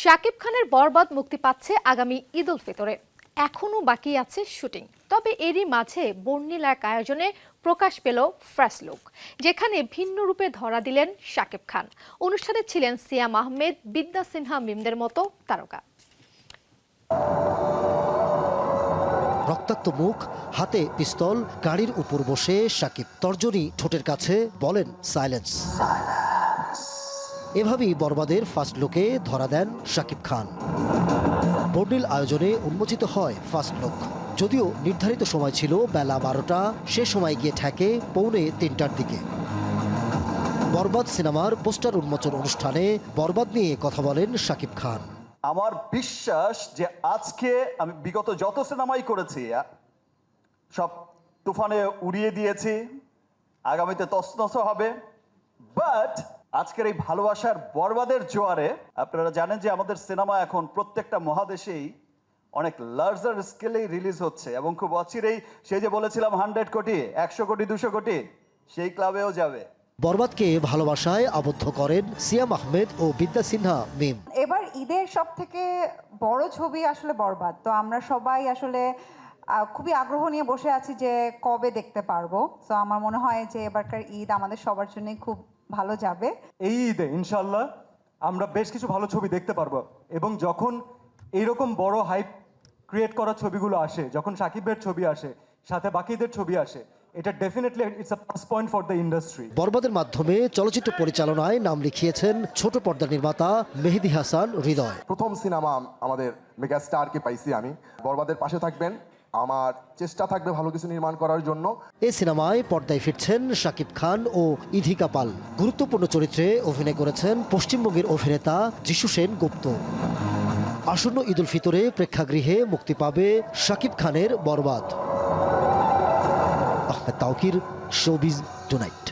শাকিব খানের বরবাদ মুক্তি পাচ্ছে আগামী ঈদ উল ফিতরে। এখনও বাকি আছে শুটিং, তবে এরই মাঝে বর্ণিল এক আয়োজনে প্রকাশ পেল ফার্স্ট লুক, যেখানে ভিন্ন রূপে ধরা দিলেন শাকিব খান। অনুষ্ঠানে ছিলেন সিয়াম আহমেদ, বিদ্যা সিনহা মিমদের মতো তারকা। রক্তাক্ত মুখ, হাতে পিস্তল, গাড়ির উপর বসে শাকিব, তর্জনী ঠোঁটের কাছে, বলেন সাইলেন্স। এভাবেই বরবাদের ফার্স্ট লুকে ধরা দেন শাকিব খান। বর্ণিল আয়োজনে উন্মোচিত হয় ফার্স্ট লুক। যদিও নির্ধারিত সময় ছিল বেলা 12টা, সে সময় গিয়ে ঠেকে পৌনে 3টার দিকে। বরবাদ সিনেমার পোস্টার উন্মোচন অনুষ্ঠানে বরবাদ নিয়ে কথা বলেন শাকিব খান। আমার বিশ্বাস যে আজকে আমি বিগত যত সিনেমাই করেছি সব তুফানে উড়িয়ে দিয়েছি, আগামীতে তছনছ হবে। বাট আজকের এই ভালোবাসার বরবাদের জোয়ারে আপনারা জানেন যে আমাদের সিনেমা এখন প্রত্যেকটা মহাদেশেই অনেক লার্জার স্কেলেই রিলিজ হচ্ছে এবং খুব অচিরেই সেই যে বলেছিলাম 100 কোটি, 100 কোটি, 200 কোটি, সেই ক্লাবেও যাবে। বরবাদকে ভালোবাসায় আবদ্ধ করেন সিয়াম আহমেদ ও বিদ্যা সিনহা মিম। এবার ঈদের সব থেকে বড় ছবি আসলে বরবাদ, তো আমরা সবাই আসলে খুবই আগ্রহ নিয়ে বসে আছি যে কবে দেখতে পারবো। তো আমার মনে হয় যে এবারকার ঈদ আমাদের সবার জন্যই খুব ভালো যাবে। এই ঈদে ইনশাল্লাহ আমরা বেশ কিছু ভালো ছবি দেখতে পারবো, এবং যখন এইরকম বড় হাইপ ক্রিয়েট করা ছবিগুলো আসে, যখন সাকিবের ছবি আসে, সাথে বাকিদের ছবি আসে, এটা definitely it's a plus point for the industry. বরবাদের মাধ্যমে চলচ্চিত্র পরিচালনায় নাম লিখিয়েছেন ছোট পর্দার নির্মাতা মেহেদী হাসান হৃদয়। প্রথম সিনেমা আমাদের মেগা স্টারকে পাইছি আমি। বরবাদের পাশে থাকবেন, আমার চেষ্টা থাকবে ভালো কিছু নির্মাণ করার জন্য। এই সিনেমায় পর্দায় ফিরছেন শাকিব খান ও ইধিকা পাল। গুরুত্বপূর্ণ চরিত্রে অভিনয় করেছেন পশ্চিমবঙ্গের অভিনেতা যিশু সেন গুপ্ত। আসন্ন ঈদ উল ফিতরে প্রেক্ষাগৃহে মুক্তি পাবে শাকিব খানের বরবাদ। Ahmed Taukir, showbiz tonight.